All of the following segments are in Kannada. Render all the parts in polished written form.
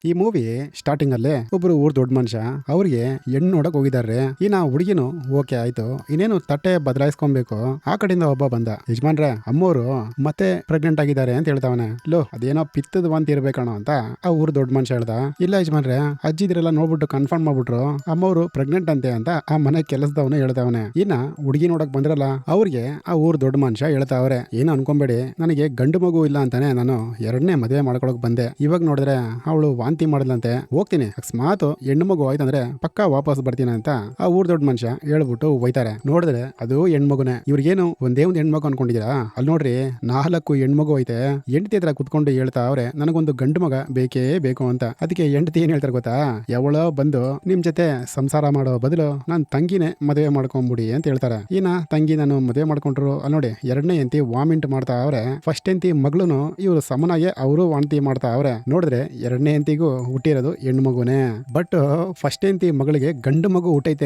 ಈ ಮೂವಿ ಸ್ಟಾರ್ಟಿಂಗ್ ಅಲ್ಲೇ ಒಬ್ರು ಊರ್ ದೊಡ್ಡ ಮನುಷ್ಯ ಅವ್ರಿಗೆ ಹೆಣ್ಣು ನೋಡಕ್ ಹೋಗಿದಾರೆ. ಇನ್ನ ಹುಡುಗಿನು ಓಕೆ ಆಯ್ತು, ಇನ್ನೇನು ತಟ್ಟೆ ಬದಲಾಯಿಸ್ಕೊಬೇಕು. ಆ ಕಡೆಯಿಂದ ಒಬ್ಬ ಬಂದ, ಯಜಮಾನ್ರೆ ಅಮ್ಮೋರು ಮತ್ತೆ ಪ್ರೆಗ್ನೆಂಟ್ ಆಗಿದ್ದಾರೆ ಅಂತ ಹೇಳ್ತಾವನೆ. ಲೋ ಅದೇನೋ ಪಿತ್ತದ ವಾಂತಿ ಇರ್ಬೇಕಣ ಅಂತ ಆ ಊರ್ ದೊಡ್ಡ ಮನುಷ್ಯ ಹೇಳ್ದ. ಇಲ್ಲ ಯಜಮಾನ್ರೆ, ಅಜ್ಜಿದ್ರೆಲ್ಲ ನೋಡ್ಬಿಟ್ಟು ಕನ್ಫರ್ಮ್ ಮಾಡ್ಬಿಟ್ರು ಅಮ್ಮವ್ರು ಪ್ರೆಗ್ನೆಂಟ್ ಅಂತೆ ಅಂತ ಆ ಮನೆ ಕೆಲಸದವನು ಹೇಳ್ತಾವನೆ. ಇನ್ನ ಹುಡುಗಿ ನೋಡಕ್ ಬಂದ್ರಲ್ಲ ಅವ್ರಿಗೆ ಆ ಊರ್ ದೊಡ್ಡ ಮನುಷ್ಯ ಹೇಳ್ತಾವ್ರೆ, ಏನು ಅನ್ಕೊಂಬೇಡಿ, ನನಗೆ ಗಂಡು ಮಗು ಇಲ್ಲ ಅಂತಾನೆ ನಾನು ಎರಡನೇ ಮದುವೆ ಮಾಡ್ಕೊಳಕ್ ಬಂದೆ. ಇವಾಗ ನೋಡಿದ್ರೆ ಅವಳು ವಾಂತಿ ಮಾಡಲಂತೆ, ಹೋಗ್ತೀನಿ, ಅಕಸ್ಮಾತ್ ಹೆಣ್ಣು ಮಗು ಆಯ್ತಂದ್ರೆ ಪಕ್ಕಾ ವಾಪಸ್ ಬರ್ತೀನಿ ಅಂತ ಆ ಊರ್ ದೊಡ್ಡ ಮನುಷ್ಯ ಹೇಳ್ಬಿಟ್ಟು ಹೋಯ್ತಾರೆ. ನೋಡಿದ್ರೆ ಅದು ಹೆಣ್ಮಗುನೆ. ಇವ್ರಿಗೇನು ಒಂದೇ ಒಂದು ಹೆಣ್ಮಗು ಅನ್ಕೊಂಡಿದ್ದೀರಾ? ಅಲ್ಲಿ ನೋಡ್ರಿ 4 ಹೆಣ್ಮಗು ಐತೆ. ಹೆಂಡತಿ ಹತ್ರ ಕುತ್ಕೊಂಡು ಹೇಳ್ತಾ ಅವ್ರೆ, ನನಗೊಂದು ಗಂಡು ಮಗ ಬೇಕೇ ಬೇಕು ಅಂತ. ಅದಕ್ಕೆ ಹೆಂಡತಿ ಏನ್ ಹೇಳ್ತಾರೆ ಗೊತ್ತಾ? ಯಾವಳೋ ಬಂದು ನಿಮ್ ಜೊತೆ ಸಂಸಾರ ಮಾಡೋ ಬದಲು ನಾನ್ ತಂಗಿನೇ ಮದುವೆ ಮಾಡ್ಕೊಂಬಿಡಿ ಅಂತ ಹೇಳ್ತಾರೆ. ಇನ್ನ ತಂಗಿ ನಾನು ಮದುವೆ ಮಾಡ್ಕೊಂಡ್ರು ಅಲ್ಲಿ ನೋಡಿ, ಎರಡನೇ ಹೆಂಡತಿ ವಾಮಿಂಟ್ ಮಾಡ್ತಾ ಅವ್ರೆ. ಫಸ್ಟ್ ಹೆಂಡತಿ ಮಗಳು ಇವ್ರು ಸಮನಾಗಿ ಅವರು ವಾಂತಿ ಮಾಡ್ತಾ ಅವ್ರೆ. ನೋಡಿದ್ರೆ ಎರಡನೇ ಹೆಂಡತಿಗೂ ಹುಟ್ಟಿರೋದು ಹೆಣ್ಣು ಮಗುನೇ. ಬಟ್ ಫಸ್ಟ್ ಹೆಂಡತಿ ಮಗಳಿಗೆ ಗಂಡು ಮಗು ಹುಟ್ಟೈತೆ.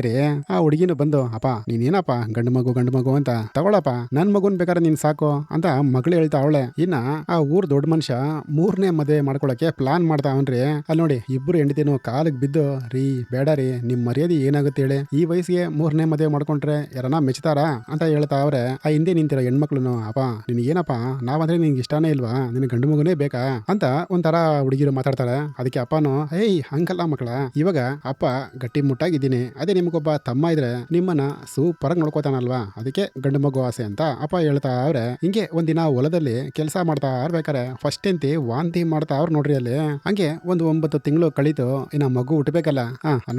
ಆ ಹುಡುಗಿನ ಬಂದು, ಅಪ್ಪ ನೀನೇನಪ್ಪ ಗಂಡು ಮಗು ಅಂತ ತಗೊಳಪ್ಪ, ನನ್ ಮಗುನ್ ಬೇಕಾದ್ರೆ ನೀನ್ ಸಾಕು ಅಂತ ಮಗಳು ಹೇಳ್ತಾ ಅವಳೆ. ಇನ್ನ ಆ ಊರ್ ದೊಡ್ಡ ಮನುಷ್ಯ 3ನೇ ಮದುವೆ ಮಾಡ್ಕೊಳಕ್ಕೆ ಪ್ಲಾನ್ ಮಾಡ್ತಾ ಅವನ್ರಿ. ಅಲ್ಲಿ ನೋಡಿ ಇಬ್ರು ಹೆಂಡತಿನೂ ಕಾಲಿಗೆ ಬಿದ್ದು, ರೀ ಬೇಡ ರೀ, ನಿಮ್ ಮರ್ಯಾದೆ ಏನಾಗುತ್ತೆ ಹೇಳಿ, ಈ ವಯಸ್ಸಿಗೆ 3ನೇ ಮದುವೆ ಮಾಡ್ಕೊಂಡ್ರೆ ಯಾರನ್ನ ಮೆಚ್ತಾರ ಅಂತ ಹೇಳ್ತಾ ಅವ್ರೆ. ಆ ಹಿಂದೆ ನಿಂತಿರೋ ಹೆಣ್ಮಕ್ಳು, ಅಪ್ಪ ನಿನ್ ಏನಪ್ಪ, ನಾವಂದ್ರೆ ನಿನ್ಗೆ ಇಷ್ಟಾನೇ ಇಲ್ವಾ, ನಿನ್ ಗಂಡು ಮಗುನೇ ಬೇಕಾ ಅಂತ ಒಂಥರ ಹುಡುಗಿರು ಮಾತಾಡ್ತಾರೆ. ಅದಕ್ಕೆ ಅಪ್ಪನು, ಏಯ್ ಹಂಗಲ್ಲ ಮಕ್ಕಳ, ಇವಾಗ ಅಪ್ಪ ಗಟ್ಟಿ ಮುಟ್ಟಾಗಿದ್ದೀನಿ, ಅದೇ ನಿಮ್ಗೊಬ್ಬ ತಮ್ಮ ಇದ್ರೆ ನಿಮ್ಮನ್ನ ಸೂಪರ್ ಆಗಿ ನೋಡ್ಕೋತಾನಲ್ವಾ, ಅದಕ್ಕೆ ಗಂಡು ಮಗು ಆಸೆ ಅಂತ ಅಪ್ಪ ಹೇಳ್ತಾ ಅವ್ರೆ. ಹಿಂಗೆ ಒಂದಿನ ಹೊಲದಲ್ಲಿ ಕೆಲಸ ಮಾಡ್ತಾ ಇರ್ಬೇಕಾರೆ ಫಸ್ಟ್ ಎಂತಿ ವಾಂತಿ ಮಾಡ್ತಾ ಅವ್ರು ನೋಡ್ರಿ. ಅಲ್ಲಿ ಹಂಗೆ ಒಂದು 9 ತಿಂಗಳು ಕಳೀತು, ಇನ್ನ ಮಗು ಹುಟ್ಟಬೇಕಲ್ಲ.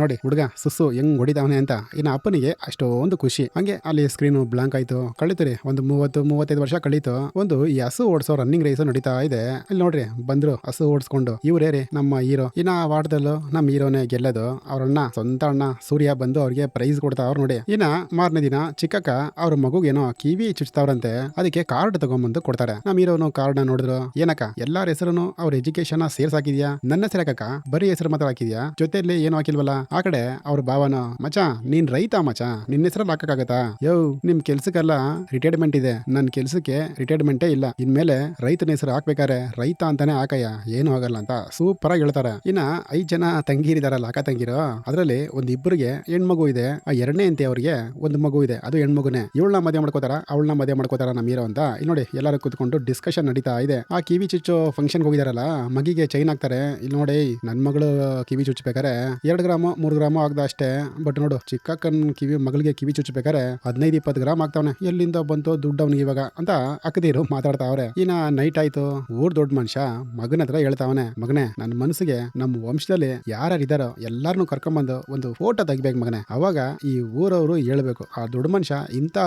ನೋಡಿ ಹುಡುಗ ಸುಸ್ಸು ಹೆಂಗ್ ಹೊಡಿತಾವನೆ ಅಂತ ಇನ್ನ ಅಪ್ಪನಿಗೆ ಅಷ್ಟೊಂದು ಖುಷಿ. ಹಂಗೆ ಅಲ್ಲಿ ಸ್ಕ್ರೀನ್ ಬ್ಲಾಂಕ್ ಆಯ್ತು. ಕಳೀತು ರೀ, ಒಂದು 30-35 ವರ್ಷ ಕಳೀತು. ಒಂದು ಈ ಹಸು ಓಡಿಸೋ ರನ್ನಿಂಗ್ ರೇಸ್ ನಡೀತಾ ಇದೆ. ಅಲ್ಲಿ ನೋಡ್ರಿ ಬಂದ್ರು ಹಸು ಓಡಿಸ್ಕೊಂಡು, ಇವರೇ ರೀ ನಮ್ಮ ಹೀರೋ. ಇನ್ನ ಆ ವಾರದಲ್ಲೂ ನಮ್ಮ ಹೀರೋನೇ ಗೆಲ್ಲೋದು. ಅವ್ರಣ್ಣ ಸ್ವಂತ ಅಣ್ಣ ಸೂರ್ಯ ಬಂದು ಅವ್ರಿಗೆ ಪ್ರೈಸ್ ಕೊಡ್ತಾ ಅವ್ರು ನೋಡಿ. ಇನ್ನ ಮಾರನೇ ದಿನ ಚಿಕ್ಕಕ್ಕ ಅವ್ರ ಮಗುಗೇನೋ ಕಿವಿ ಚುಚ್ತಾವ್ರಂತೆ, ಅದಕ್ಕೆ ಕಾರ್ಡ್ ತಗೊಂಡ್ಬಂದು ಕೊಡ್ತಾರೆ. ನಮ್ಮ ಹೀರೋನು ಕಾರ್ಡ್ ನ ನೋಡಿದ್ರು, ಏನಕ್ಕ ಎಲ್ಲಾರ ಹೆಸರು ಅವ್ರ ಎಜುಕೇಶನ್ ಸೇರ್ಸಾಕಿದ್ಯಾ, ನನ್ನ ಹೆಸರು ಯಾಕಕ್ಕ ಬರೀ ಹೆಸರು ಮಾತ್ರ ಹಾಕಿದ್ಯಾ, ಜೊತೆಯಲ್ಲಿ ಏನು ಹಾಕಿಲ್ವಲ್ಲ. ಆ ಕಡೆ ಅವ್ರ ಭಾವನ, ಮಚ ನೀನ್ ರೈತ ಮಚ, ನಿನ್ನ ಹೆಸರಲ್ಲಿ ಹಾಕಕ್ಕಾಗತ್ತಾ, ಯೋ ನಿಮ್ ಕೆಲ್ಸಕ್ಕೆಲ್ಲ ರಿಟೈರ್ಮೆಂಟ್ ಇದೆ, ನನ್ ಕೆಲ್ಸಕ್ಕೆ ರಿಟೈರ್ಮೆಂಟೇ ಇಲ್ಲ, ಇನ್ಮೇಲೆ ರೈತನ ಹೆಸರು ಹಾಕ್ಬೇಕಾರೆ ರೈತ ಅಂತಾನೆ ಹಾಕಯ್ಯ, ಏನು ಆಗಲ್ಲ ಅಂತ ಸೂಪರ್ ಆಗಿ ಹೇಳ್ತಾರೆ. ಇನ್ನ 5 ಜನ ತಂಗಿರಿದಾರಲ್ಲ, ಅಕ್ಕ ತಂಗಿರೋ, ಅದರಲ್ಲಿ ಒಂದ್ ಇಬ್ಬರಿಗೆ ಹೆಣ್ಮಗು ಇದೆ. ಆ ಎರಡನೇ ಅಂತೆ ಅವ್ರಿಗೆ ಒಂದು ಮಗು ಇದೆ, ಅದು ಹೆಣ್ಮಗುನೇ. ಇವಳನ್ನ ಮದುವೆ ಮಾಡ್ಕೋತಾರ, ಅವಳನ್ನ ಮದುವೆ ಮಾಡ್ಕೋತಾರ ನಮ್ಮ ಹೀರೋ ಅಂತ. ಇಲ್ಲಿ ನೋಡಿ ಎಲ್ಲರೂ ಕೂತ್ಕೊಂಡು ಡಿಸ್ಕಷನ್ ನಡೀತಾ ಇದೆ. ಆ ಕಿವಿ ಚುಚ್ಚೋ ಫಂಕ್ಷನ್ ಹೋಗಿದಾರಲ್ಲ, ಮಗಿಗೆ ಚೈನ್ ಹಾಕ್ತಾರೆ. ಇಲ್ಲಿ ನೋಡಿ ನನ್ ಮಗಳು ಕಿವಿ ಚುಚ್ಚಬೇಕಾರೆ 2 ಗ್ರಾಮು 3 ಗ್ರಾಮು ಆಗ್ದ ಅಷ್ಟೇ. ಬಟ್ ನೋಡು ಚಿಕ್ಕಕ್ಕನ್ ಮಗಳಿಗೆ ಕಿವಿ ಚುಚ್ಚಬೇಕಾರೆ 15-20 ಗ್ರಾಮ್ ಆಗ್ತಾವನೆ, ಎಲ್ಲಿಂದ ಬಂತು ದುಡ್ಡು ಅವ್ನಿಗೆ ಇವಾಗ ಅಂತ ಅಕ್ಕದಿರು ಮಾತಾಡ್ತಾವ್ರೆ. ಇನ್ನ ನೈಟ್ ಆಯ್ತು. ಊರ್ ದೊಡ್ಡ ಮನುಷ್ಯ ಮಗನ ಹತ್ರ ಹೇಳ್ತಾವನೆ, ಮಗನೇ ನನ್ನ ಮನಸ್ಸಿಗೆ ನಮ್ಮ ವಂಶದಲ್ಲಿ ಯಾರ್ಯಾರಿದಾರೋ ಎಲ್ಲಾರನು ಕರ್ಕೊಂಡ್ಬಂದು ಒಂದು ಫೋಟೋ ತೆಗಿಬೇಕು ಮಗನೇ, ಅವಾಗ ಈ ಊರವರು ಹೇಳ್ಬೇಕು ಆ ದೊಡ್ಡ ಮನುಷ್ಯ ಇಂತ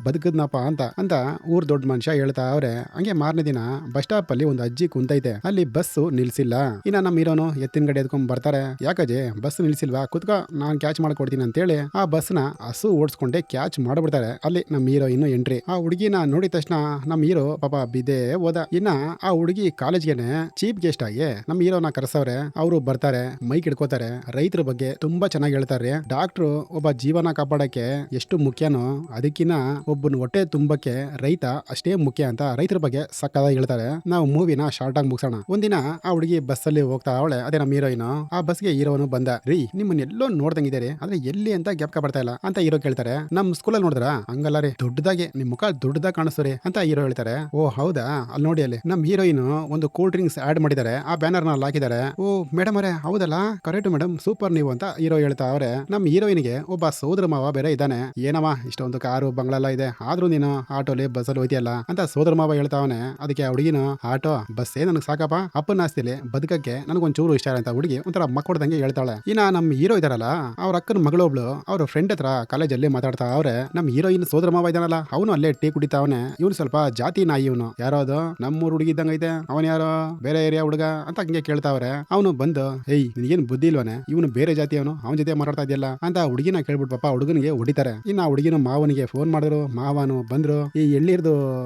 ಬದುಕದ್ನಪ್ಪ ಅಂತ ಅಂತ ಊರ್ ದೊಡ್ಡ ಮನುಷ್ಯ ಹೇಳ್ತಾ ಅವ್ರೆ. ಹಂಗೆ ಮಾರನೇ ದಿನ ಬಸ್ ಸ್ಟಾಪ್ ಅಲ್ಲಿ ಒಂದು ಅಜ್ಜಿ ಕುಂತೈತೆ, ಅಲ್ಲಿ ಬಸ್ ನಿಲ್ಸಿಲ್ಲ. ಇನ್ನ ನಮ್ಮ ಹೀರೋನು ಎತ್ತಿನ ಗಡಿ ಎದ್ಕೊಂಡ್ ಬರ್ತಾರೆ. ಯಾಕಜ್ಜಿ ಬಸ್ ನಿಲ್ಸಿಲ್ವಾ, ಕುತ್ಕೋ ನಾನ್ ಕ್ಯಾಚ್ ಮಾಡ್ಕೊಡ್ತೀನಿ ಅಂತೇಳಿ ಆ ಬಸ್ ನ ಹಸು ಓಡಿಸ್ಕೊಂಡೆ ಕ್ಯಾಚ್ ಮಾಡ್ಬಿಡ್ತಾರೆ. ಅಲ್ಲಿ ನಮ್ಮ ಹೀರೋ ಇನ್ನು ಎಂಟ್ರಿ. ಆ ಹುಡುಗಿನ ನೋಡಿದ ತಕ್ಷಣ ನಮ್ಮ ಹೀರೋ ಪಾಪ ಬಿದ್ದೇ ಹೋದ. ಇನ್ನ ಆ ಹುಡುಗಿ ಕಾಲೇಜ್ಗೆನೆ ಚೀಫ್ ಗೆಸ್ಟ್ ಆಗಿ ನಮ್ಮ ಹೀರೋನ ಕರೆಸವ್ರೆ. ಅವರು ಬರ್ತಾರೆ, ಮೈಕ್ ಹಿಡ್ಕೋತಾರೆ, ರೈತರ ಬಗ್ಗೆ ತುಂಬಾ ಚೆನ್ನಾಗಿ ಹೇಳ್ತಾರೆ. ಡಾಕ್ಟ್ರು ಒಬ್ಬ ಜೀವನ ಕಾಪಾಡಕ್ಕೆ ಎಷ್ಟು ಮುಖ್ಯನೋ ಅದಕ್ಕಿನ್ನ ಒಬ್ಬನ ಹೊಟ್ಟೆ ತುಂಬಕ್ಕೆ ರೈತ ಅಷ್ಟೇ ಮುಖ್ಯ ಅಂತ ರೈತರ ಬಗ್ಗೆ ಸಕ್ಕದಾಗಿ ಹೇಳ್ತಾರೆ. ನಾವು ಮೂವಿನ ಶಾರ್ಟ್ ಆಗಿ ಮುಗಿಸೋಣ. ಒಂದಿನ ಆ ಹುಡುಗಿ ಬಸ್ ಅಲ್ಲಿ ಹೋಗ್ತಾ ಅವಳೆ, ಅದೇ ನಮ್ಮ ಹೀರೋಯಿನ್. ಆ ಬಸ್ಗೆ ಹೀರೋನು ಬಂದ, ರೀ ನಿಮ್ಮನ್ನ ಎಲ್ಲೋ ನೋಡ್ದಂಗಿದ್ದಾರೆ ಆದ್ರೆ ಎಲ್ಲಿ ಅಂತ ಜ್ಞಾಪಕ ಬರ್ತಾ ಇಲ್ಲ ಅಂತ ಹೀರೋ ಕೇಳ್ತಾರೆ. ನಮ್ ಸ್ಕೂಲಲ್ಲಿ ನೋಡಿದ್ರ, ಹಂಗಲ್ಲ ರೀ, ದೊಡ್ಡದಾಗೆ ನಿಮ್ ಮುಖ ದೊಡ್ಡದಾಗ ಕಾಣಿಸ್ತಾರೆ ಅಂತ ಹೀರೋ ಹೇಳ್ತಾರೆ. ಓ ಹೌದಾ, ಅಲ್ಲಿ ನೋಡಿ ಅಲ್ಲಿ ನಮ್ ಹೀರೋಯಿನ್ ಒಂದು ಕೂಲ್ ಡ್ರಿಂಕ್ಸ್ ಆಡ್ ಮಾಡಿದ್ದಾರೆ, ಆ ಬ್ಯಾನರ್ ನ ಹಾಕಿದ್ದಾರೆ. ಓ ಮೇಡಮ್ ಅವರೇ ಹೌದಲ್ಲ, ಕರೆಕ್ಟ್ ಮೇಡಮ್, ಸೂಪರ್ ನೀವು ಅಂತ ಹೀರೋ ಹೇಳ್ತಾ ಅವ್ರೆ. ನಮ್ ಹೀರೋಯಿನ್ಗೆ ಒಬ್ಬ ಸೋದರ ಮಾವ ಬೇರೆ ಇದ್ದಾನೆ. ಏನಮ್ಮ ಇಷ್ಟೊಂದು ಕಾರು ಬಂಗ್ಲೆಲ್ಲ ಇದೆ, ಆದ್ರೂ ನೀನು ಆಟೋಲಿ ಬಸ್ಸಲ್ಲಿ ಹೋಯ್ತಿಯಲ್ಲ ಅಂತ ಸೋದರ ಮಾವ ಹೇಳ್ತಾವನೆ. ಅದಕ್ಕೆ ಆ ಹುಡುಗಿನ, ಆಟೋ ಬಸ್ಸೇ ನನಗೆ ಸಾಕಪ್ಪ, ಅಪ್ಪನ ಆಸ್ತಿಲಿ ಬದುಕಕ್ಕೆ ನನಗೊಂಚೂರು ಇಷ್ಟ ಅಂತ ಹುಡುಗಿ ಒಂಥರ ಮಕ್ಕಳ್ದಂಗೆ ಹೇಳ್ತಾಳೆ. ಇನ್ನ ನಮ್ ಹೀರೋ ಇದಾರಲ್ಲ, ಅವ್ರ ಅಕ್ಕನ ಮಗಳೊಬ್ಳು ಅವ್ರ ಫ್ರೆಂಡ್ ಹತ್ರ ಕಾಲೇಜಲ್ಲಿ ಮಾತಾಡ್ತಾ ಅವ್ರೆ. ನಮ್ ಹೀರೋಯಿನ್ ಸೋದರ ಮಾವ ಇದಾನಲ್ಲ, ಅವನು ಅಲ್ಲೇ ಟೀ ಕುಡಿತಾವನೆ. ಇವನು ಸ್ವಲ್ಪ ಜಾತಿ ನಾಯಿ, ಇವನು ಯಾರೋ ಅದು ನಮ್ಮೂರ್ ಹುಡುಗಿ ಇದ್ದಂಗ ಐತೆ, ಅವನ್ ಯಾರೋ ಬೇರೆ ಏರಿಯಾ ಹುಡುಗ ಅಂತ ಹಂಗೆ ಕೇಳ್ತಾವ್ರೆ. ಅವನು ಬಂದು, ಏಯ್ ನಿನಗೇನು ಬುದ್ಧಿ ಇಲ್ವನೆ, ಇವನು ಬೇರೆ ಜಾತಿಯವನು, ಅವನ ಜೊತೆ ಮಾತಾಡ್ತಾ ಇದೆಯಲ್ಲ ಅಂತ ಹುಡುಗಿನ ಕೇಳ್ಬಿಟ್ಟು ಪಾಪ ಹುಡುಗನಿಗೆ ಹೊಡಿತಾರೆ. ಇನ್ನ ಹುಡುಗಿನ ಮಾವನಿಗೆ ಫೋನ್ ಮಾಡಿದ್ರು, ಮಾವನು ಬಂದ್ರು. ಈ ಎಳ್ಳಿರ್ದು